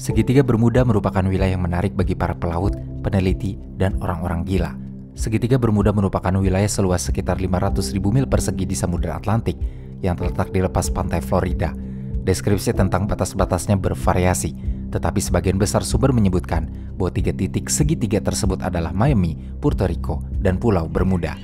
Segitiga Bermuda merupakan wilayah yang menarik bagi para pelaut, peneliti, dan orang-orang gila. Segitiga Bermuda merupakan wilayah seluas sekitar 500.000 mil persegi di Samudra Atlantik yang terletak di lepas pantai Florida. Deskripsi tentang batas-batasnya bervariasi, tetapi sebagian besar sumber menyebutkan bahwa 3 titik segitiga tersebut adalah Miami, Puerto Rico, dan Pulau Bermuda.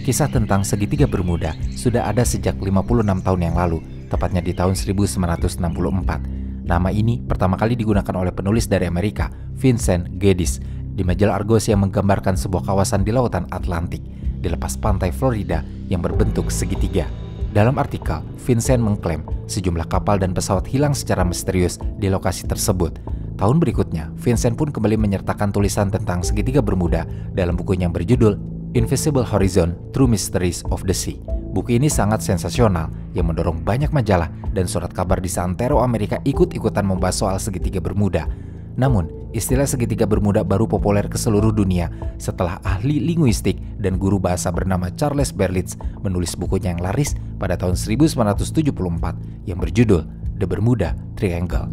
Kisah tentang Segitiga Bermuda sudah ada sejak 56 tahun yang lalu, tepatnya di tahun 1964. Nama ini pertama kali digunakan oleh penulis dari Amerika, Vincent Geddes, di majalah Argos yang menggambarkan sebuah kawasan di lautan Atlantik, di lepas pantai Florida yang berbentuk segitiga. Dalam artikel, Vincent mengklaim sejumlah kapal dan pesawat hilang secara misterius di lokasi tersebut. Tahun berikutnya, Vincent pun kembali menyertakan tulisan tentang Segitiga Bermuda dalam bukunya yang berjudul Invisible Horizon: True Mysteries of the Sea. Buku ini sangat sensasional yang mendorong banyak majalah dan surat kabar di seantero Amerika ikut-ikutan membahas soal Segitiga Bermuda. Namun, istilah Segitiga Bermuda baru populer ke seluruh dunia setelah ahli linguistik dan guru bahasa bernama Charles Berlitz menulis bukunya yang laris pada tahun 1974 yang berjudul The Bermuda Triangle.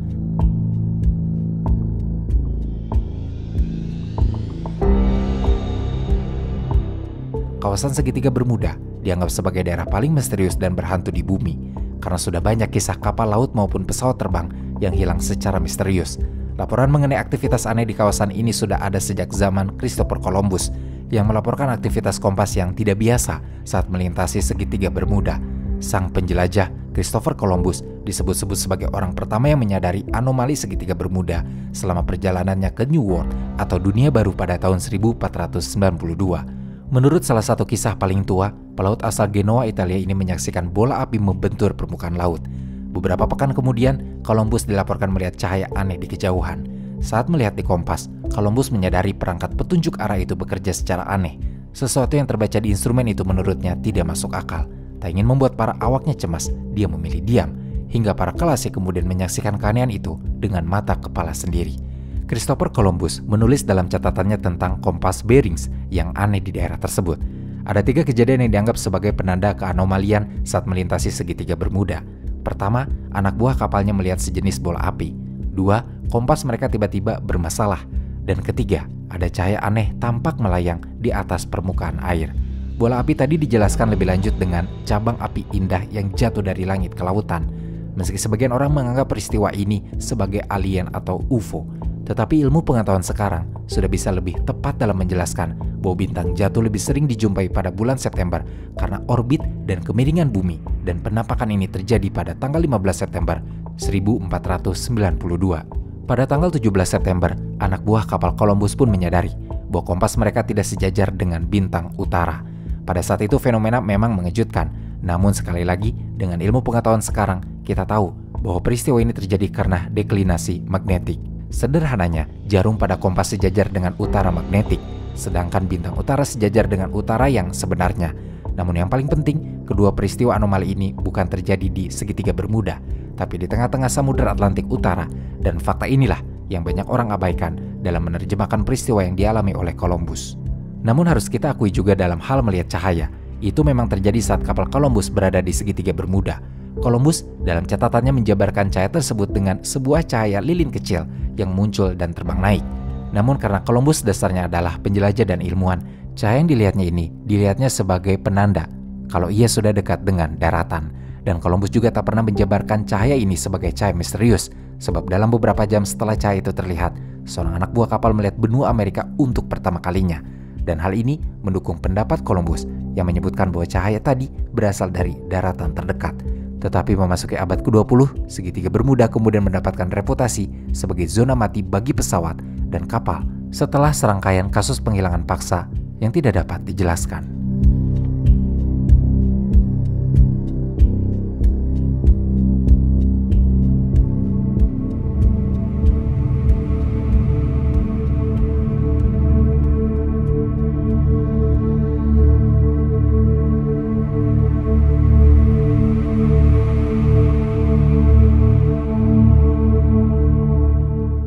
Kawasan Segitiga Bermuda dianggap sebagai daerah paling misterius dan berhantu di bumi karena sudah banyak kisah kapal laut maupun pesawat terbang yang hilang secara misterius. Laporan mengenai aktivitas aneh di kawasan ini sudah ada sejak zaman Christopher Columbus yang melaporkan aktivitas kompas yang tidak biasa saat melintasi Segitiga Bermuda. Sang penjelajah Christopher Columbus disebut-sebut sebagai orang pertama yang menyadari anomali Segitiga Bermuda selama perjalanannya ke New World atau Dunia Baru pada tahun 1492. Menurut salah satu kisah paling tua, pelaut asal Genoa, Italia ini menyaksikan bola api membentur permukaan laut. Beberapa pekan kemudian, Columbus dilaporkan melihat cahaya aneh di kejauhan. Saat melihat di kompas, Columbus menyadari perangkat petunjuk arah itu bekerja secara aneh. Sesuatu yang terbaca di instrumen itu menurutnya tidak masuk akal. Tak ingin membuat para awaknya cemas, dia memilih diam. Hingga para kelasnya kemudian menyaksikan keanehan itu dengan mata kepala sendiri. Christopher Columbus menulis dalam catatannya tentang kompas Barings yang aneh di daerah tersebut. Ada 3 kejadian yang dianggap sebagai penanda keanomalian saat melintasi Segitiga Bermuda. Pertama, anak buah kapalnya melihat sejenis bola api. 2, kompas mereka tiba-tiba bermasalah. Dan ketiga, ada cahaya aneh tampak melayang di atas permukaan air. Bola api tadi dijelaskan lebih lanjut dengan cabang api indah yang jatuh dari langit ke lautan. Meski sebagian orang menganggap peristiwa ini sebagai alien atau UFO, tetapi ilmu pengetahuan sekarang sudah bisa lebih tepat dalam menjelaskan bahwa bintang jatuh lebih sering dijumpai pada bulan September karena orbit dan kemiringan bumi, dan penampakan ini terjadi pada tanggal 15 September 1492. Pada tanggal 17 September, anak buah kapal Columbus pun menyadari bahwa kompas mereka tidak sejajar dengan bintang utara. Pada saat itu fenomena memang mengejutkan, namun sekali lagi dengan ilmu pengetahuan sekarang kita tahu bahwa peristiwa ini terjadi karena deklinasi magnetik. Sederhananya, jarum pada kompas sejajar dengan utara magnetik, sedangkan bintang utara sejajar dengan utara yang sebenarnya. Namun yang paling penting, kedua peristiwa anomali ini bukan terjadi di Segitiga Bermuda, tapi di tengah-tengah Samudra Atlantik Utara, dan fakta inilah yang banyak orang abaikan dalam menerjemahkan peristiwa yang dialami oleh Columbus. Namun harus kita akui juga dalam hal melihat cahaya, itu memang terjadi saat kapal Columbus berada di Segitiga Bermuda. Columbus dalam catatannya menjabarkan cahaya tersebut dengan sebuah cahaya lilin kecil yang muncul dan terbang naik. Namun karena Columbus dasarnya adalah penjelajah dan ilmuwan, cahaya yang dilihatnya ini dilihatnya sebagai penanda kalau ia sudah dekat dengan daratan. Dan Columbus juga tak pernah menjabarkan cahaya ini sebagai cahaya misterius, sebab dalam beberapa jam setelah cahaya itu terlihat, seorang anak buah kapal melihat benua Amerika untuk pertama kalinya. Dan hal ini mendukung pendapat Columbus yang menyebutkan bahwa cahaya tadi berasal dari daratan terdekat. Tetapi memasuki abad ke-20, Segitiga Bermuda kemudian mendapatkan reputasi sebagai zona mati bagi pesawat dan kapal setelah serangkaian kasus penghilangan paksa yang tidak dapat dijelaskan.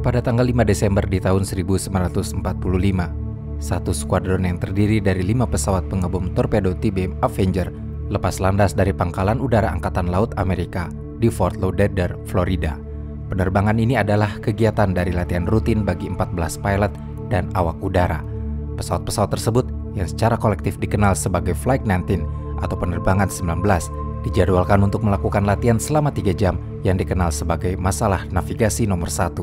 Pada tanggal 5 Desember di tahun 1945, satu skuadron yang terdiri dari 5 pesawat pengebom torpedo TBM Avenger lepas landas dari Pangkalan Udara Angkatan Laut Amerika di Fort Lauderdale, Florida. Penerbangan ini adalah kegiatan dari latihan rutin bagi 14 pilot dan awak udara. Pesawat-pesawat tersebut yang secara kolektif dikenal sebagai Flight 19 atau penerbangan 19 dijadwalkan untuk melakukan latihan selama 3 jam yang dikenal sebagai masalah navigasi nomor 1.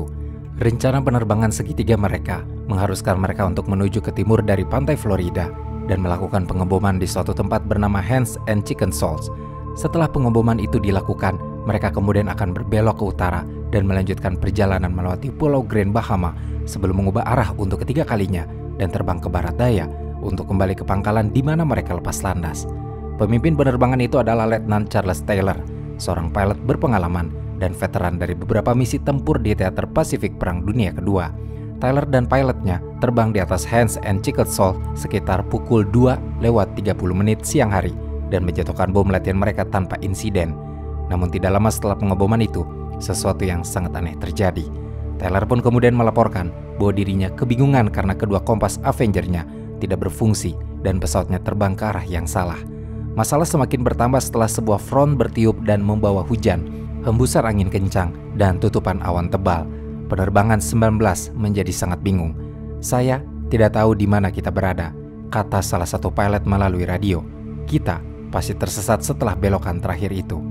Rencana penerbangan segitiga mereka mengharuskan mereka untuk menuju ke timur dari pantai Florida dan melakukan pengeboman di suatu tempat bernama Hens and Chicken Shoals. Setelah pengeboman itu dilakukan, mereka kemudian akan berbelok ke utara dan melanjutkan perjalanan melewati Pulau Grand Bahama sebelum mengubah arah untuk ketiga kalinya dan terbang ke barat daya untuk kembali ke pangkalan di mana mereka lepas landas. Pemimpin penerbangan itu adalah Letnan Charles Taylor, seorang pilot berpengalaman dan veteran dari beberapa misi tempur di teater Pasifik Perang Dunia Kedua. Taylor dan pilotnya terbang di atas Hens and Chicken Shoals sekitar pukul 2:30 siang hari dan menjatuhkan bom latihan mereka tanpa insiden. Namun tidak lama setelah pengeboman itu, sesuatu yang sangat aneh terjadi. Taylor pun kemudian melaporkan bahwa dirinya kebingungan karena kedua kompas Avenger-nya tidak berfungsi dan pesawatnya terbang ke arah yang salah. Masalah semakin bertambah setelah sebuah front bertiup dan membawa hujan, hembusan angin kencang, dan tutupan awan tebal. Penerbangan 19 menjadi sangat bingung. "Saya tidak tahu di mana kita berada," kata salah satu pilot melalui radio. "Kita pasti tersesat setelah belokan terakhir itu."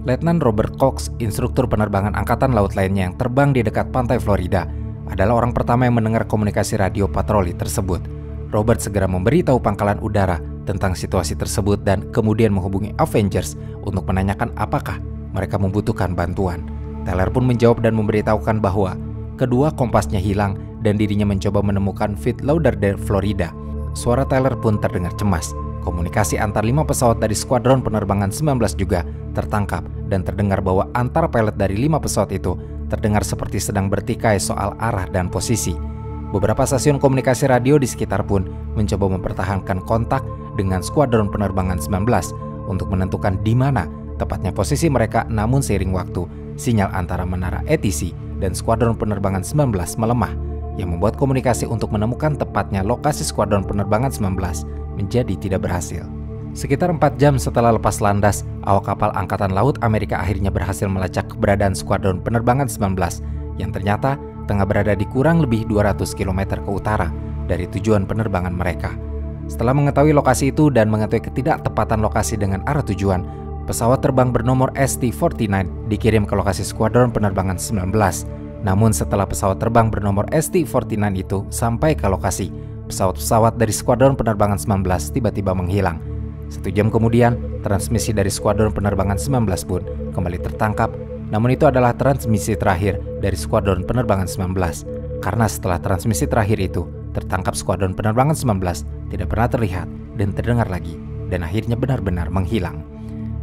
Letnan Robert Cox, instruktur penerbangan angkatan laut lainnya yang terbang di dekat pantai Florida, adalah orang pertama yang mendengar komunikasi radio patroli tersebut. Robert segera memberitahu pangkalan udara tentang situasi tersebut dan kemudian menghubungi Avengers untuk menanyakan apakah mereka membutuhkan bantuan. Taylor pun menjawab dan memberitahukan bahwa kedua kompasnya hilang dan dirinya mencoba menemukan Fort Lauderdale, Florida. Suara Taylor pun terdengar cemas. Komunikasi antar 5 pesawat dari skuadron penerbangan 19 juga tertangkap dan terdengar bahwa antar pilot dari 5 pesawat itu terdengar seperti sedang bertikai soal arah dan posisi. Beberapa stasiun komunikasi radio di sekitar pun mencoba mempertahankan kontak dengan skuadron penerbangan 19 untuk menentukan di mana tepatnya posisi mereka, namun seiring waktu, sinyal antara menara ATC dan skuadron penerbangan 19 melemah, yang membuat komunikasi untuk menemukan tepatnya lokasi skuadron penerbangan 19 menjadi tidak berhasil. Sekitar 4 jam setelah lepas landas, awak kapal Angkatan Laut Amerika akhirnya berhasil melacak keberadaan skuadron penerbangan 19 yang ternyata tengah berada di kurang lebih 200 km ke utara dari tujuan penerbangan mereka. Setelah mengetahui lokasi itu dan mengetahui ketidaktepatan lokasi dengan arah tujuan, pesawat terbang bernomor ST-49 dikirim ke lokasi skuadron penerbangan 19. Namun setelah pesawat terbang bernomor ST-49 itu sampai ke lokasi, pesawat-pesawat dari skuadron penerbangan 19 tiba-tiba menghilang. 1 jam kemudian, transmisi dari skuadron penerbangan 19 pun kembali tertangkap. Namun itu adalah transmisi terakhir dari skuadron penerbangan 19. Karena setelah transmisi terakhir itu, tertangkap skuadron penerbangan 19 tidak pernah terlihat dan terdengar lagi, dan akhirnya benar-benar menghilang.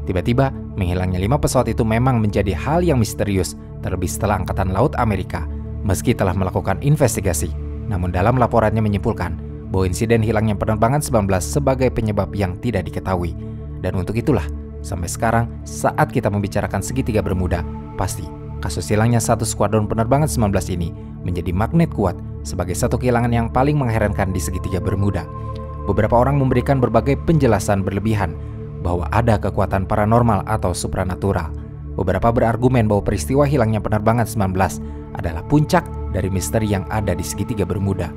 Tiba-tiba, menghilangnya 5 pesawat itu memang menjadi hal yang misterius, terlebih setelah Angkatan Laut Amerika, meski telah melakukan investigasi, namun dalam laporannya menyimpulkan bahwa insiden hilangnya penerbangan 19 sebagai penyebab yang tidak diketahui. Dan untuk itulah, sampai sekarang saat kita membicarakan segitiga Bermuda, pasti kasus hilangnya satu skuadron penerbangan 19 ini menjadi magnet kuat sebagai satu kehilangan yang paling mengherankan di segitiga Bermuda. Beberapa orang memberikan berbagai penjelasan berlebihan bahwa ada kekuatan paranormal atau supranatural. Beberapa berargumen bahwa peristiwa hilangnya penerbangan 19 adalah puncak dari misteri yang ada di segitiga Bermuda.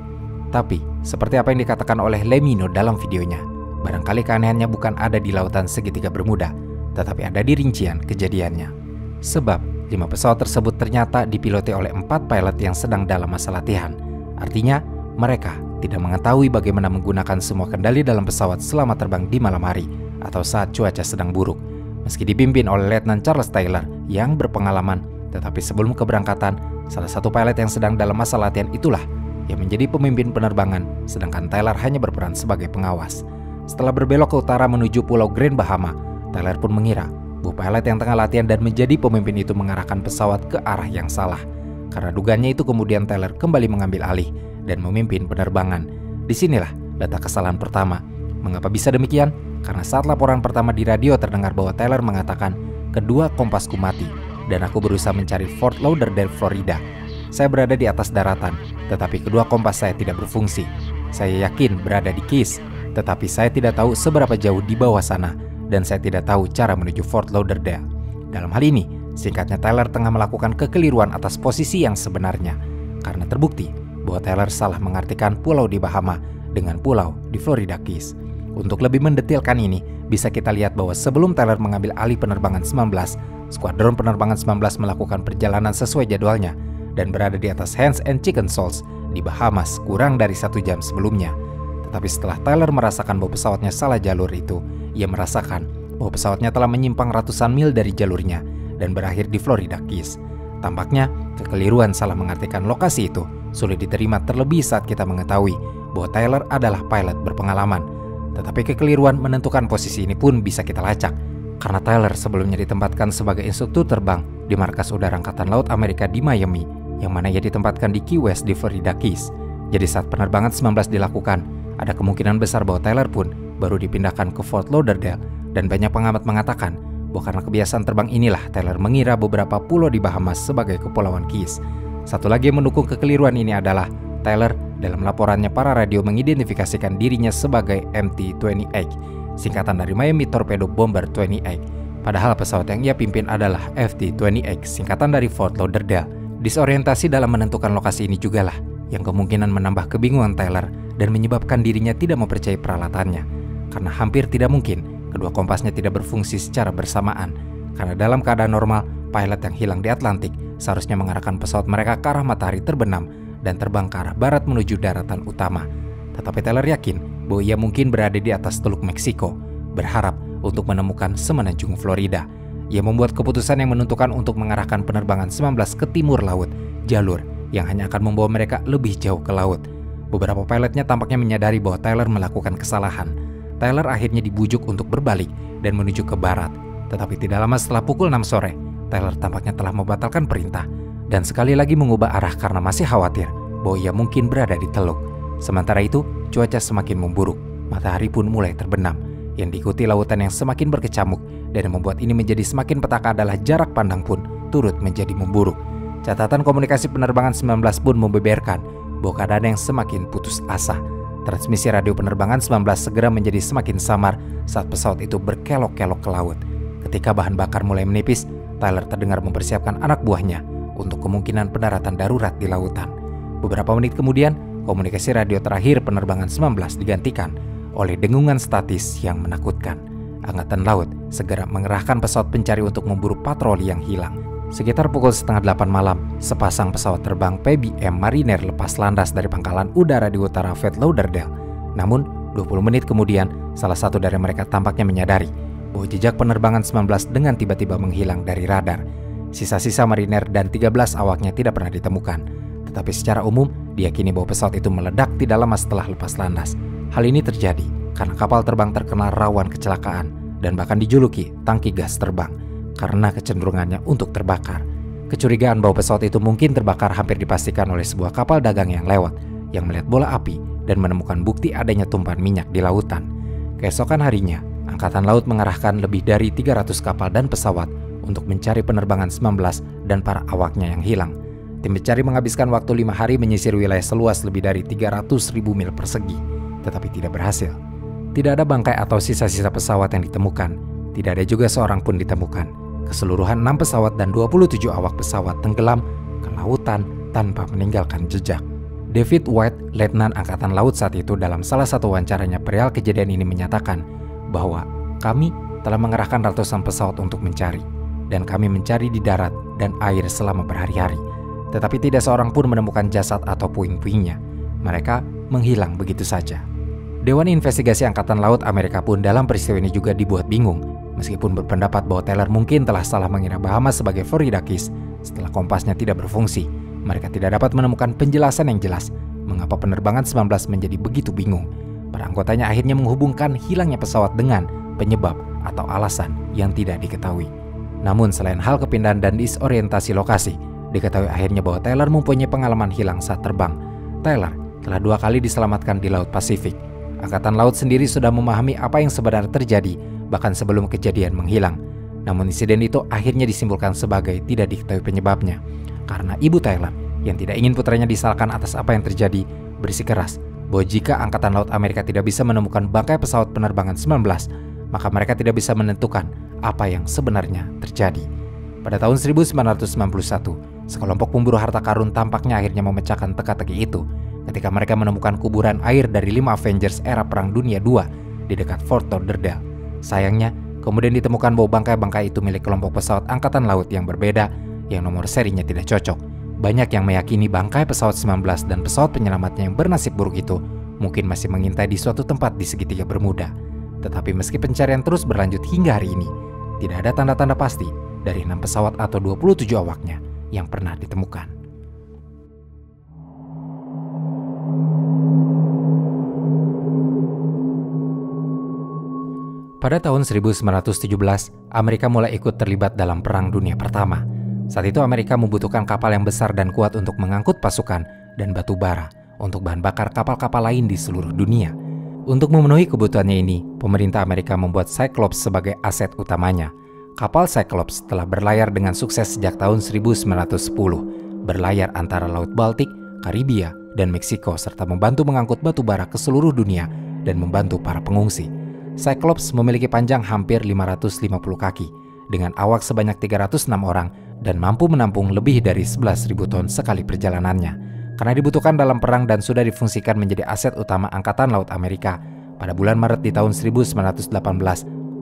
Tapi, seperti apa yang dikatakan oleh Lemino dalam videonya, barangkali keanehannya bukan ada di lautan segitiga Bermuda, tetapi ada di rincian kejadiannya. Sebab, 5 pesawat tersebut ternyata dipiloti oleh 4 pilot yang sedang dalam masa latihan. Artinya, mereka tidak mengetahui bagaimana menggunakan semua kendali dalam pesawat selama terbang di malam hari atau saat cuaca sedang buruk. Meski dipimpin oleh Letnan Charles Taylor yang berpengalaman, tetapi sebelum keberangkatan, salah satu pilot yang sedang dalam masa latihan itulah yang menjadi pemimpin penerbangan, sedangkan Taylor hanya berperan sebagai pengawas. Setelah berbelok ke utara menuju Pulau Grand Bahama, Taylor pun mengira bahwa pilot yang tengah latihan dan menjadi pemimpin itu mengarahkan pesawat ke arah yang salah. Karena dugaannya itu kemudian Taylor kembali mengambil alih dan memimpin penerbangan. Disinilah data kesalahan pertama. Mengapa bisa demikian? Karena saat laporan pertama di radio terdengar bahwa Taylor mengatakan, "Kedua kompasku mati dan aku berusaha mencari Fort Lauderdale, Florida. Saya berada di atas daratan, tetapi kedua kompas saya tidak berfungsi. Saya yakin berada di Keys, tetapi saya tidak tahu seberapa jauh di bawah sana dan saya tidak tahu cara menuju Fort Lauderdale." Dalam hal ini, Singkatnya, Tyler tengah melakukan kekeliruan atas posisi yang sebenarnya, karena terbukti bahwa Tyler salah mengartikan pulau di Bahama dengan pulau di Florida Keys. Untuk lebih mendetailkan ini, bisa kita lihat bahwa sebelum Tyler mengambil alih penerbangan 19, skuadron penerbangan 19 melakukan perjalanan sesuai jadwalnya dan berada di atas Hens and Chicken Shoals di Bahamas kurang dari 1 jam sebelumnya. Tetapi setelah Tyler merasakan bahwa pesawatnya salah jalur itu, ia merasakan bahwa pesawatnya telah menyimpang ratusan mil dari jalurnya dan berakhir di Florida Keys. Tampaknya kekeliruan salah mengartikan lokasi itu sulit diterima, terlebih saat kita mengetahui bahwa Tyler adalah pilot berpengalaman. Tetapi kekeliruan menentukan posisi ini pun bisa kita lacak, karena Tyler sebelumnya ditempatkan sebagai instruktur terbang di Markas Udara Angkatan Laut Amerika di Miami, yang mana ia ditempatkan di Key West di Florida Keys. Jadi saat penerbangan 19 dilakukan, ada kemungkinan besar bahwa Tyler pun baru dipindahkan ke Fort Lauderdale, dan banyak pengamat mengatakan bahwa karena kebiasaan terbang inilah Tyler mengira beberapa pulau di Bahamas sebagai kepulauan Keys. Satu lagi yang mendukung kekeliruan ini adalah Tyler dalam laporannya para radio mengidentifikasikan dirinya sebagai MT-28, singkatan dari Miami Torpedo Bomber 28. Padahal pesawat yang ia pimpin adalah FT-28, singkatan dari Fort Lauderdale. Disorientasi dalam menentukan lokasi ini jugalah yang kemungkinan menambah kebingungan Tyler dan menyebabkan dirinya tidak mempercayai peralatannya, karena hampir tidak mungkin kedua kompasnya tidak berfungsi secara bersamaan. Karena dalam keadaan normal, pilot yang hilang di Atlantik seharusnya mengarahkan pesawat mereka ke arah matahari terbenam dan terbang ke arah barat menuju daratan utama. Tetapi Tyler yakin bahwa ia mungkin berada di atas Teluk Meksiko, berharap untuk menemukan semenanjung Florida. Ia membuat keputusan yang menentukan untuk mengarahkan penerbangan 19 ke timur laut, jalur yang hanya akan membawa mereka lebih jauh ke laut. Beberapa pilotnya tampaknya menyadari bahwa Tyler melakukan kesalahan. Tyler akhirnya dibujuk untuk berbalik dan menuju ke barat. Tetapi tidak lama setelah pukul 6 sore, Tyler tampaknya telah membatalkan perintah dan sekali lagi mengubah arah karena masih khawatir bahwa ia mungkin berada di teluk. Sementara itu, cuaca semakin memburuk. Matahari pun mulai terbenam, yang diikuti lautan yang semakin berkecamuk, dan yang membuat ini menjadi semakin petaka adalah jarak pandang pun turut menjadi memburuk. Catatan komunikasi penerbangan 19 pun membeberkan bahwa keadaan yang semakin putus asa. Transmisi radio penerbangan 19 segera menjadi semakin samar saat pesawat itu berkelok-kelok ke laut. Ketika bahan bakar mulai menipis, Tyler terdengar mempersiapkan anak buahnya untuk kemungkinan pendaratan darurat di lautan. Beberapa menit kemudian, komunikasi radio terakhir penerbangan 19 digantikan oleh dengungan statis yang menakutkan. Angkatan Laut segera mengerahkan pesawat pencari untuk memburu patroli yang hilang. Sekitar pukul 7:30 malam, sepasang pesawat terbang PBM Mariner lepas landas dari pangkalan udara di utara Fort Lauderdale. Namun, 20 menit kemudian, salah satu dari mereka tampaknya menyadari bahwa jejak penerbangan 19 dengan tiba-tiba menghilang dari radar. Sisa-sisa Mariner dan 13 awaknya tidak pernah ditemukan. Tetapi secara umum, diyakini bahwa pesawat itu meledak tidak lama setelah lepas landas. Hal ini terjadi karena kapal terbang terkenal rawan kecelakaan dan bahkan dijuluki tangki gas terbang karena kecenderungannya untuk terbakar. Kecurigaan bahwa pesawat itu mungkin terbakar hampir dipastikan oleh sebuah kapal dagang yang lewat, yang melihat bola api dan menemukan bukti adanya tumpahan minyak di lautan. Keesokan harinya, Angkatan Laut mengerahkan lebih dari 300 kapal dan pesawat untuk mencari penerbangan 19 dan para awaknya yang hilang. Tim pencari menghabiskan waktu 5 hari menyisir wilayah seluas lebih dari 300.000 mil persegi, tetapi tidak berhasil. Tidak ada bangkai atau sisa-sisa pesawat yang ditemukan. Tidak ada juga seorang pun ditemukan. Keseluruhan 6 pesawat dan 27 awak pesawat tenggelam ke lautan tanpa meninggalkan jejak. David White, Letnan Angkatan Laut saat itu, dalam salah satu wawancaranya perihal kejadian ini menyatakan bahwa kami telah mengerahkan ratusan pesawat untuk mencari, dan kami mencari di darat dan air selama berhari-hari. Tetapi tidak seorang pun menemukan jasad atau puing-puingnya. Mereka menghilang begitu saja. Dewan Investigasi Angkatan Laut Amerika pun dalam peristiwa ini juga dibuat bingung, meskipun berpendapat bahwa Tyler mungkin telah salah mengira Bahamas sebagai Florida Keys setelah kompasnya tidak berfungsi. Mereka tidak dapat menemukan penjelasan yang jelas mengapa penerbangan 19 menjadi begitu bingung. Para anggotanya akhirnya menghubungkan hilangnya pesawat dengan penyebab atau alasan yang tidak diketahui. Namun selain hal kepindahan dan disorientasi lokasi, diketahui akhirnya bahwa Tyler mempunyai pengalaman hilang saat terbang. Tyler telah 2 kali diselamatkan di Laut Pasifik. Angkatan Laut sendiri sudah memahami apa yang sebenarnya terjadi bahkan sebelum kejadian menghilang. Namun insiden itu akhirnya disimpulkan sebagai tidak diketahui penyebabnya, karena ibu Tyler yang tidak ingin putranya disalahkan atas apa yang terjadi bersikeras bahwa jika Angkatan Laut Amerika tidak bisa menemukan bangkai pesawat penerbangan 19, maka mereka tidak bisa menentukan apa yang sebenarnya terjadi. Pada tahun 1991, sekelompok pemburu harta karun tampaknya akhirnya memecahkan teka-teki itu ketika mereka menemukan kuburan air dari 5 Avengers era Perang Dunia II di dekat Fort Lauderdale. Sayangnya, kemudian ditemukan bahwa bangkai-bangkai itu milik kelompok pesawat angkatan laut yang berbeda yang nomor serinya tidak cocok. Banyak yang meyakini bangkai pesawat 19 dan pesawat penyelamatnya yang bernasib buruk itu mungkin masih mengintai di suatu tempat di segitiga Bermuda. Tetapi meski pencarian terus berlanjut hingga hari ini, tidak ada tanda-tanda pasti dari 6 pesawat atau 27 awaknya yang pernah ditemukan. Pada tahun 1917, Amerika mulai ikut terlibat dalam Perang Dunia Pertama. Saat itu Amerika membutuhkan kapal yang besar dan kuat untuk mengangkut pasukan dan batu bara untuk bahan bakar kapal-kapal lain di seluruh dunia. Untuk memenuhi kebutuhannya ini, pemerintah Amerika membuat Cyclops sebagai aset utamanya. Kapal Cyclops telah berlayar dengan sukses sejak tahun 1910, berlayar antara Laut Baltik, Karibia, dan Meksiko serta membantu mengangkut batu bara ke seluruh dunia dan membantu para pengungsi. Cyclops memiliki panjang hampir 550 kaki, dengan awak sebanyak 306 orang dan mampu menampung lebih dari 11.000 ton sekali perjalanannya. Karena dibutuhkan dalam perang dan sudah difungsikan menjadi aset utama Angkatan Laut Amerika, pada bulan Maret di tahun 1918,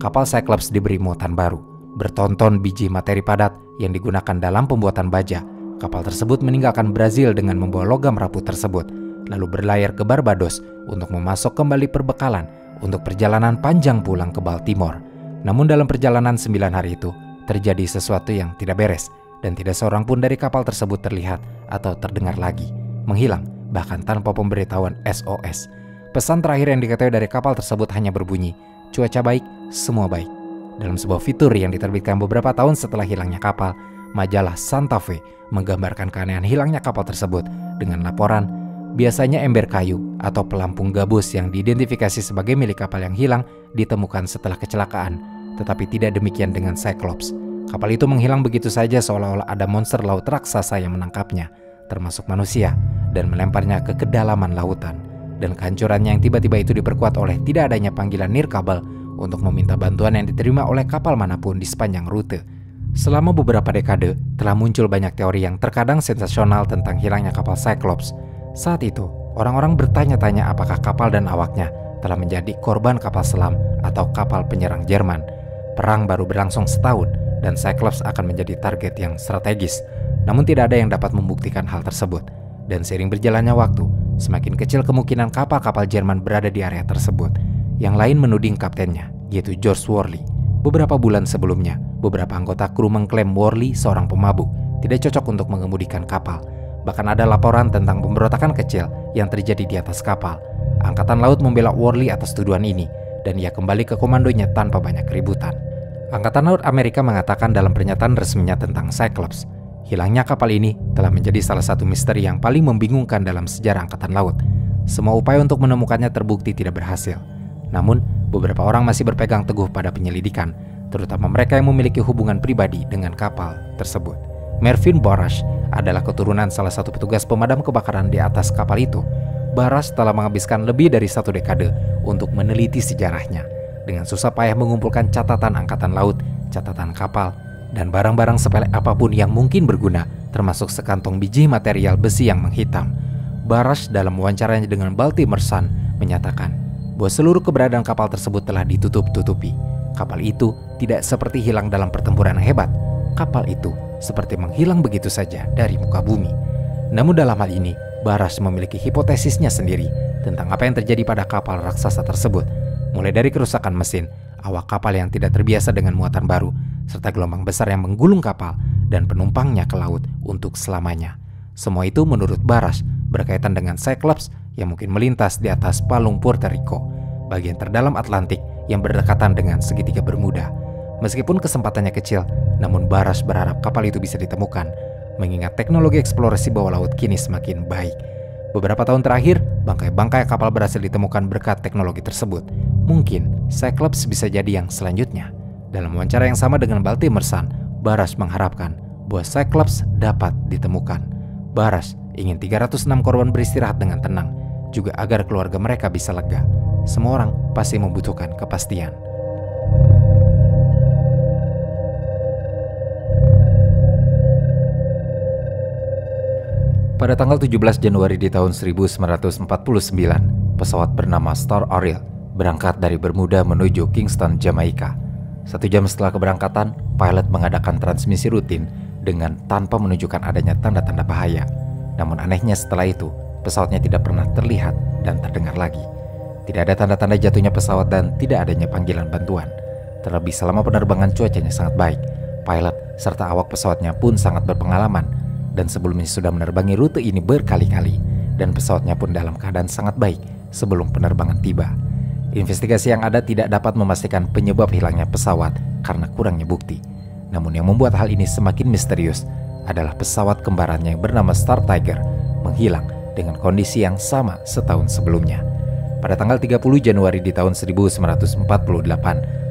kapal Cyclops diberi muatan baru. Bertonton biji materi padat yang digunakan dalam pembuatan baja, kapal tersebut meninggalkan Brazil dengan membawa logam rapuh tersebut, lalu berlayar ke Barbados untuk memasok kembali perbekalan untuk perjalanan panjang pulang ke Baltimore. Namun dalam perjalanan 9 hari itu, terjadi sesuatu yang tidak beres dan tidak seorang pun dari kapal tersebut terlihat atau terdengar lagi, menghilang bahkan tanpa pemberitahuan SOS. Pesan terakhir yang diketahui dari kapal tersebut hanya berbunyi, cuaca baik, semua baik. Dalam sebuah fitur yang diterbitkan beberapa tahun setelah hilangnya kapal, majalah Santa Fe menggambarkan keanehan hilangnya kapal tersebut dengan laporan, biasanya ember kayu atau pelampung gabus yang diidentifikasi sebagai milik kapal yang hilang ditemukan setelah kecelakaan, tetapi tidak demikian dengan Cyclops. Kapal itu menghilang begitu saja seolah-olah ada monster laut raksasa yang menangkapnya, termasuk manusia, dan melemparnya ke kedalaman lautan. Dan kehancurannya yang tiba-tiba itu diperkuat oleh tidak adanya panggilan nirkabel untuk meminta bantuan yang diterima oleh kapal manapun di sepanjang rute. Selama beberapa dekade, telah muncul banyak teori yang terkadang sensasional tentang hilangnya kapal Cyclops. Saat itu, orang-orang bertanya-tanya apakah kapal dan awaknya telah menjadi korban kapal selam atau kapal penyerang Jerman. Perang baru berlangsung setahun dan Cyclops akan menjadi target yang strategis. Namun tidak ada yang dapat membuktikan hal tersebut. Dan seiring berjalannya waktu, semakin kecil kemungkinan kapal-kapal Jerman berada di area tersebut. Yang lain menuding kaptennya, yaitu George Worley. Beberapa bulan sebelumnya, beberapa anggota kru mengklaim Worley seorang pemabuk, tidak cocok untuk mengemudikan kapal. Bahkan ada laporan tentang pemberontakan kecil yang terjadi di atas kapal. Angkatan Laut membela Worley atas tuduhan ini, dan ia kembali ke komandonya tanpa banyak keributan. Angkatan Laut Amerika mengatakan dalam pernyataan resminya tentang Cyclops, hilangnya kapal ini telah menjadi salah satu misteri yang paling membingungkan dalam sejarah Angkatan Laut. Semua upaya untuk menemukannya terbukti tidak berhasil. Namun, beberapa orang masih berpegang teguh pada penyelidikan, terutama mereka yang memiliki hubungan pribadi dengan kapal tersebut. Mervyn Barash adalah keturunan salah satu petugas pemadam kebakaran di atas kapal itu. Barash telah menghabiskan lebih dari 1 dekade untuk meneliti sejarahnya, dengan susah payah mengumpulkan catatan angkatan laut, catatan kapal, dan barang-barang sepele apapun yang mungkin berguna, termasuk sekantong biji material besi yang menghitam. Barash dalam wawancaranya dengan Baltimore Sun menyatakan bahwa seluruh keberadaan kapal tersebut telah ditutup-tutupi. Kapal itu tidak seperti hilang dalam pertempuran yang hebat. Kapal itu seperti menghilang begitu saja dari muka bumi. Namun dalam hal ini, Barash memiliki hipotesisnya sendiri tentang apa yang terjadi pada kapal raksasa tersebut. Mulai dari kerusakan mesin, awak kapal yang tidak terbiasa dengan muatan baru, serta gelombang besar yang menggulung kapal dan penumpangnya ke laut untuk selamanya. Semua itu menurut Barash berkaitan dengan Cyclops yang mungkin melintas di atas palung Puerto Rico, bagian terdalam Atlantik yang berdekatan dengan segitiga Bermuda. Meskipun kesempatannya kecil, namun Barash berharap kapal itu bisa ditemukan, mengingat teknologi eksplorasi bawah laut kini semakin baik. Beberapa tahun terakhir, bangkai-bangkai kapal berhasil ditemukan berkat teknologi tersebut. Mungkin Cyclops bisa jadi yang selanjutnya. Dalam wawancara yang sama dengan Baltimore Sun, Barash mengharapkan bahwa Cyclops dapat ditemukan. Barash ingin 306 korban beristirahat dengan tenang, juga agar keluarga mereka bisa lega. Semua orang pasti membutuhkan kepastian. Pada tanggal 17 Januari di tahun 1949, pesawat bernama Star Oriole berangkat dari Bermuda menuju Kingston, Jamaika. 1 jam setelah keberangkatan, pilot mengadakan transmisi rutin dengan tanpa menunjukkan adanya tanda-tanda bahaya. Namun anehnya setelah itu, pesawatnya tidak pernah terlihat dan terdengar lagi. Tidak ada tanda-tanda jatuhnya pesawat dan tidak adanya panggilan bantuan. Terlebih selama penerbangan cuacanya sangat baik. Pilot serta awak pesawatnya pun sangat berpengalaman dan sebelumnya sudah menerbangi rute ini berkali-kali dan pesawatnya pun dalam keadaan sangat baik sebelum penerbangan tiba. Investigasi yang ada tidak dapat memastikan penyebab hilangnya pesawat karena kurangnya bukti. Namun yang membuat hal ini semakin misterius adalah pesawat kembarannya yang bernama Star Tiger menghilang dengan kondisi yang sama setahun sebelumnya. Pada tanggal 30 Januari di tahun 1948,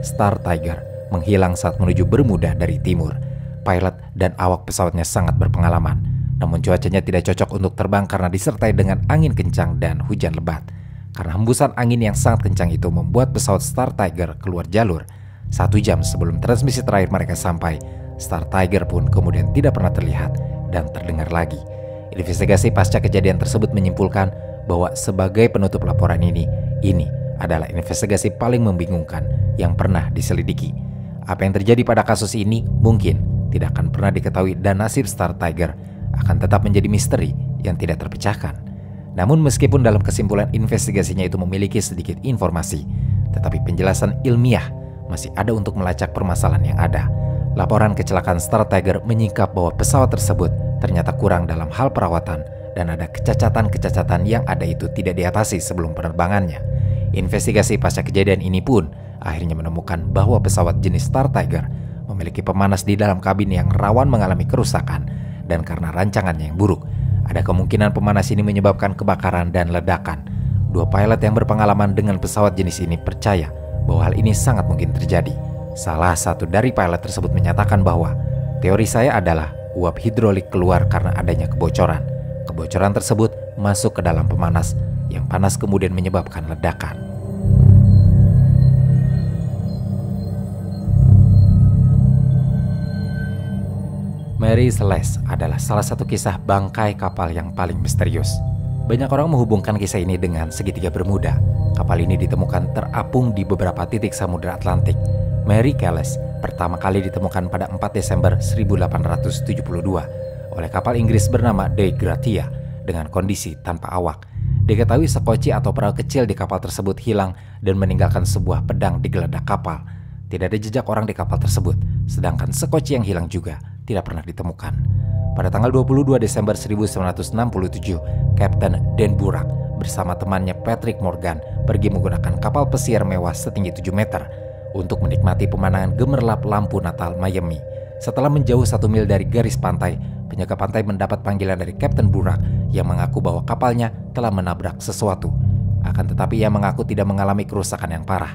Star Tiger menghilang saat menuju Bermuda dari timur. Pilot dan awak pesawatnya sangat berpengalaman, namun cuacanya tidak cocok untuk terbang karena disertai dengan angin kencang dan hujan lebat. Karena hembusan angin yang sangat kencang itu membuat pesawat Star Tiger keluar jalur. 1 jam sebelum transmisi terakhir mereka sampai, Star Tiger pun kemudian tidak pernah terlihat dan terdengar lagi. Investigasi pasca kejadian tersebut menyimpulkan bahwa sebagai penutup laporan ini adalah investigasi paling membingungkan yang pernah diselidiki. Apa yang terjadi pada kasus ini mungkin tidak akan pernah diketahui dan nasib Star Tiger akan tetap menjadi misteri yang tidak terpecahkan. Namun meskipun dalam kesimpulan investigasinya itu memiliki sedikit informasi, tetapi penjelasan ilmiah masih ada untuk melacak permasalahan yang ada. Laporan kecelakaan Star Tiger menyingkap bahwa pesawat tersebut ternyata kurang dalam hal perawatan dan ada kecacatan-kecacatan yang ada itu tidak diatasi sebelum penerbangannya. Investigasi pasca kejadian ini pun akhirnya menemukan bahwa pesawat jenis Star Tiger memiliki pemanas di dalam kabin yang rawan mengalami kerusakan, dan karena rancangannya yang buruk, ada kemungkinan pemanas ini menyebabkan kebakaran dan ledakan. 2 pilot yang berpengalaman dengan pesawat jenis ini percaya bahwa hal ini sangat mungkin terjadi. Salah satu dari pilot tersebut menyatakan bahwa teori saya adalah uap hidrolik keluar karena adanya kebocoran. Kebocoran tersebut masuk ke dalam pemanas yang panas kemudian menyebabkan ledakan. Mary Celeste adalah salah satu kisah bangkai kapal yang paling misterius. Banyak orang menghubungkan kisah ini dengan segitiga Bermuda. Kapal ini ditemukan terapung di beberapa titik Samudra Atlantik. Mary Celeste pertama kali ditemukan pada 4 Desember 1872 oleh kapal Inggris bernama De Gratia dengan kondisi tanpa awak. Diketahui sekoci atau perahu kecil di kapal tersebut hilang dan meninggalkan sebuah pedang di geladak kapal. Tidak ada jejak orang di kapal tersebut, sedangkan sekoci yang hilang juga tidak pernah ditemukan. Pada tanggal 22 Desember 1967, Kapten Dan Burak bersama temannya Patrick Morgan pergi menggunakan kapal pesiar mewah setinggi 7 meter untuk menikmati pemandangan gemerlap lampu Natal Miami. Setelah menjauh 1 mil dari garis pantai, penjaga pantai mendapat panggilan dari Kapten Burak yang mengaku bahwa kapalnya telah menabrak sesuatu. Akan tetapi ia mengaku tidak mengalami kerusakan yang parah.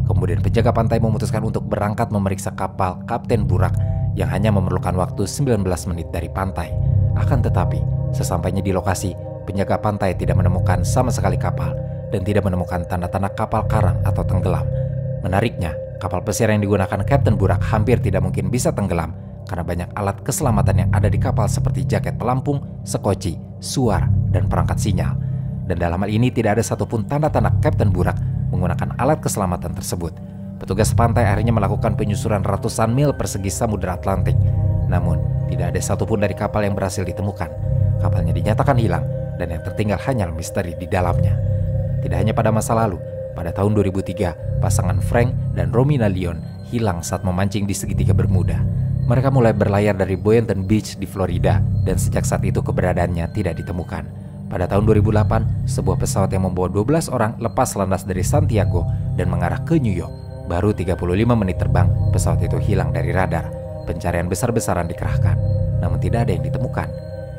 Kemudian penjaga pantai memutuskan untuk berangkat memeriksa kapal Kapten Burak yang hanya memerlukan waktu 19 menit dari pantai. Akan tetapi, sesampainya di lokasi, penjaga pantai tidak menemukan sama sekali kapal dan tidak menemukan tanda-tanda kapal karam atau tenggelam. Menariknya, kapal pesiar yang digunakan Kapten Burak hampir tidak mungkin bisa tenggelam karena banyak alat keselamatan yang ada di kapal seperti jaket pelampung, sekoci, suar, dan perangkat sinyal. Dan dalam hal ini tidak ada satupun tanda-tanda Kapten Burak menggunakan alat keselamatan tersebut. Petugas pantai akhirnya melakukan penyusuran ratusan mil persegi Samudra Atlantik. Namun, tidak ada satupun dari kapal yang berhasil ditemukan. Kapalnya dinyatakan hilang dan yang tertinggal hanyalah misteri di dalamnya. Tidak hanya pada masa lalu, pada tahun 2003, pasangan Frank dan Romina Leon hilang saat memancing di segitiga Bermuda. Mereka mulai berlayar dari Boynton Beach di Florida dan sejak saat itu keberadaannya tidak ditemukan. Pada tahun 2008, sebuah pesawat yang membawa 12 orang lepas landas dari Santiago dan mengarah ke New York. Baru 35 menit terbang, pesawat itu hilang dari radar. Pencarian besar-besaran dikerahkan, namun tidak ada yang ditemukan.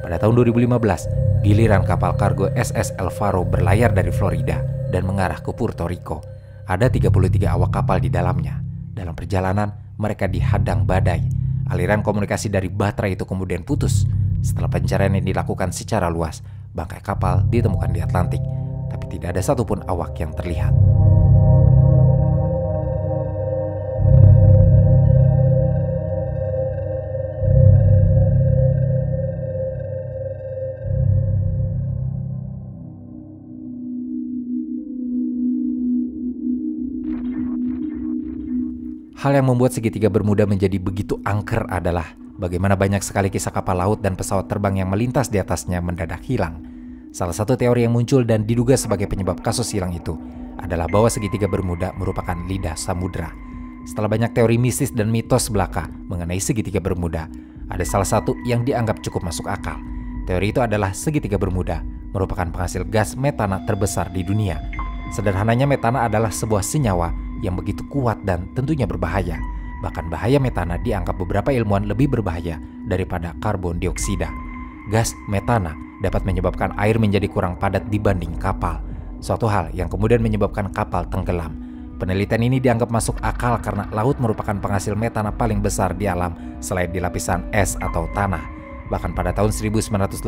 Pada tahun 2015, giliran kapal kargo SS Elvaro berlayar dari Florida dan mengarah ke Puerto Rico. Ada 33 awak kapal di dalamnya. Dalam perjalanan, mereka dihadang badai. Aliran komunikasi dari baterai itu kemudian putus. Setelah pencarian yang dilakukan secara luas, bangkai kapal ditemukan di Atlantik, tapi tidak ada satupun awak yang terlihat. Hal yang membuat segitiga Bermuda menjadi begitu angker adalah bagaimana banyak sekali kisah kapal laut dan pesawat terbang yang melintas di atasnya mendadak hilang. Salah satu teori yang muncul dan diduga sebagai penyebab kasus hilang itu adalah bahwa segitiga Bermuda merupakan lidah samudera. Setelah banyak teori mistis dan mitos belaka mengenai segitiga Bermuda, ada salah satu yang dianggap cukup masuk akal. Teori itu adalah segitiga Bermuda merupakan penghasil gas metana terbesar di dunia. Sederhananya, metana adalah sebuah senyawa yang begitu kuat dan tentunya berbahaya. Bahkan bahaya metana dianggap beberapa ilmuwan lebih berbahaya daripada karbon dioksida. Gas metana dapat menyebabkan air menjadi kurang padat dibanding kapal, suatu hal yang kemudian menyebabkan kapal tenggelam. Penelitian ini dianggap masuk akal karena laut merupakan penghasil metana paling besar di alam selain di lapisan es atau tanah. Bahkan pada tahun 1981,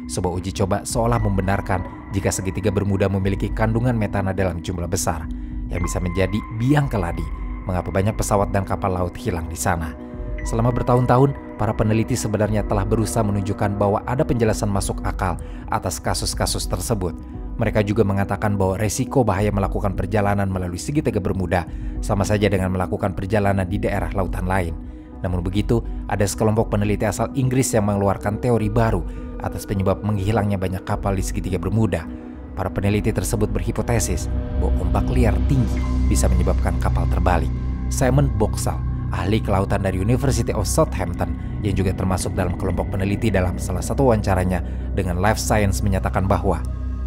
sebuah uji coba seolah membenarkan jika segitiga Bermuda memiliki kandungan metana dalam jumlah besar yang bisa menjadi biang keladi mengapa banyak pesawat dan kapal laut hilang di sana. Selama bertahun-tahun, para peneliti sebenarnya telah berusaha menunjukkan bahwa ada penjelasan masuk akal atas kasus-kasus tersebut. Mereka juga mengatakan bahwa resiko bahaya melakukan perjalanan melalui segitiga Bermuda sama saja dengan melakukan perjalanan di daerah lautan lain. Namun begitu, ada sekelompok peneliti asal Inggris yang mengeluarkan teori baru atas penyebab menghilangnya banyak kapal di segitiga Bermuda. Para peneliti tersebut berhipotesis bahwa ombak liar tinggi bisa menyebabkan kapal terbalik. Simon Boxall, ahli kelautan dari University of Southampton yang juga termasuk dalam kelompok peneliti dalam salah satu wawancaranya dengan Life Science, menyatakan bahwa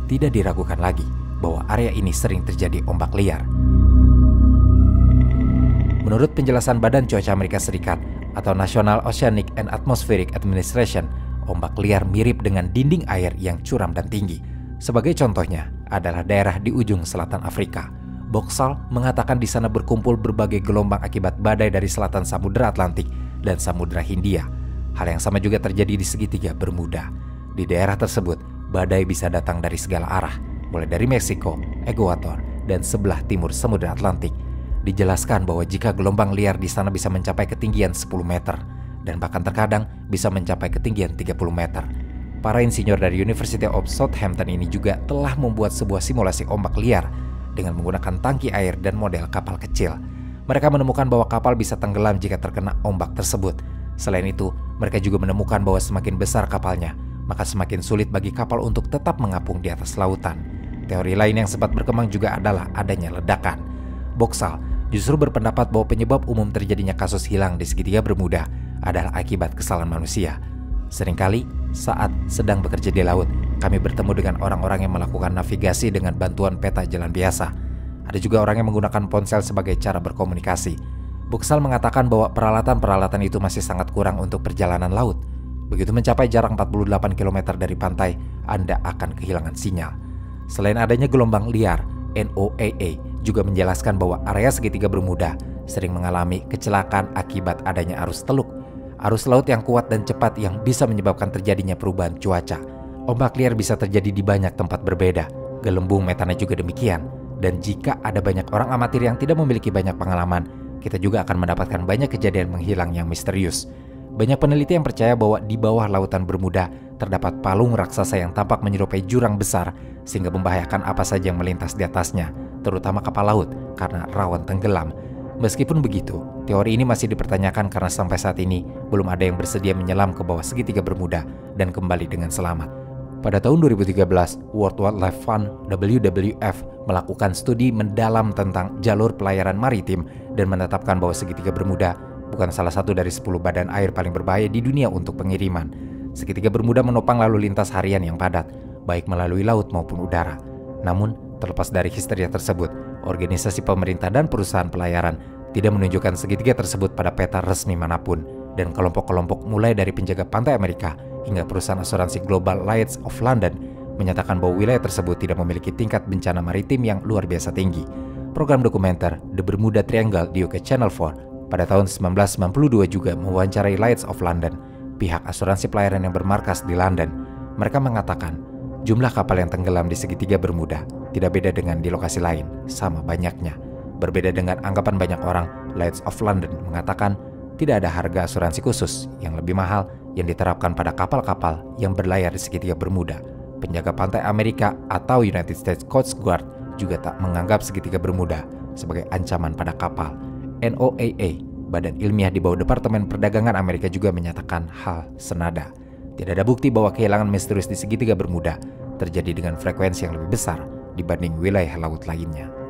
tidak diragukan lagi bahwa area ini sering terjadi ombak liar. Menurut penjelasan Badan Cuaca Amerika Serikat atau National Oceanic and Atmospheric Administration, ombak liar mirip dengan dinding air yang curam dan tinggi. Sebagai contohnya adalah daerah di ujung selatan Afrika. Boxall mengatakan di sana berkumpul berbagai gelombang akibat badai dari selatan Samudra Atlantik dan Samudra Hindia. Hal yang sama juga terjadi di segitiga Bermuda. Di daerah tersebut, badai bisa datang dari segala arah, mulai dari Meksiko, Ekuator, dan sebelah timur Samudra Atlantik. Dijelaskan bahwa jika gelombang liar di sana bisa mencapai ketinggian 10 meter dan bahkan terkadang bisa mencapai ketinggian 30 meter. Para insinyur dari University of Southampton ini juga telah membuat sebuah simulasi ombak liar dengan menggunakan tangki air dan model kapal kecil. Mereka menemukan bahwa kapal bisa tenggelam jika terkena ombak tersebut. Selain itu, mereka juga menemukan bahwa semakin besar kapalnya, maka semakin sulit bagi kapal untuk tetap mengapung di atas lautan. Teori lain yang sempat berkembang juga adalah adanya ledakan. Boxall justru berpendapat bahwa penyebab umum terjadinya kasus hilang di segitiga Bermuda adalah akibat kesalahan manusia. Seringkali saat sedang bekerja di laut, kami bertemu dengan orang-orang yang melakukan navigasi dengan bantuan peta jalan biasa. Ada juga orang yang menggunakan ponsel sebagai cara berkomunikasi. Boxall mengatakan bahwa peralatan-peralatan itu masih sangat kurang untuk perjalanan laut. Begitu mencapai jarak 48 km dari pantai, Anda akan kehilangan sinyal. Selain adanya gelombang liar, NOAA juga menjelaskan bahwa area segitiga Bermuda sering mengalami kecelakaan akibat adanya arus teluk. Arus laut yang kuat dan cepat yang bisa menyebabkan terjadinya perubahan cuaca. Ombak liar bisa terjadi di banyak tempat berbeda. Gelembung metana juga demikian. Dan jika ada banyak orang amatir yang tidak memiliki banyak pengalaman, kita juga akan mendapatkan banyak kejadian menghilang yang misterius. Banyak peneliti yang percaya bahwa di bawah lautan Bermuda terdapat palung raksasa yang tampak menyerupai jurang besar sehingga membahayakan apa saja yang melintas di atasnya, terutama kapal laut karena rawan tenggelam. Meskipun begitu, teori ini masih dipertanyakan karena sampai saat ini belum ada yang bersedia menyelam ke bawah segitiga Bermuda dan kembali dengan selamat. Pada tahun 2013, World Wildlife Fund (WWF) melakukan studi mendalam tentang jalur pelayaran maritim dan menetapkan bahwa segitiga Bermuda bukan salah satu dari 10 badan air paling berbahaya di dunia untuk pengiriman. Segitiga Bermuda menopang lalu lintas harian yang padat, baik melalui laut maupun udara. Namun, terlepas dari histeria tersebut, organisasi pemerintah dan perusahaan pelayaran tidak menunjukkan segitiga tersebut pada peta resmi manapun, dan kelompok-kelompok mulai dari penjaga pantai Amerika hingga perusahaan asuransi global Lloyd's of London menyatakan bahwa wilayah tersebut tidak memiliki tingkat bencana maritim yang luar biasa tinggi. Program dokumenter The Bermuda Triangle di UK Channel 4 pada tahun 1992 juga mewawancarai Lloyd's of London, pihak asuransi pelayaran yang bermarkas di London. Mereka mengatakan jumlah kapal yang tenggelam di segitiga Bermuda tidak beda dengan di lokasi lain, sama banyaknya. Berbeda dengan anggapan banyak orang, Lloyd's of London mengatakan tidak ada harga asuransi khusus yang lebih mahal yang diterapkan pada kapal-kapal yang berlayar di segitiga Bermuda. Penjaga pantai Amerika atau United States Coast Guard juga tak menganggap segitiga Bermuda sebagai ancaman pada kapal. NOAA, badan ilmiah di bawah Departemen Perdagangan Amerika, juga menyatakan hal senada. Tidak ada bukti bahwa kehilangan misterius di segitiga Bermuda terjadi dengan frekuensi yang lebih besar dibanding wilayah laut lainnya.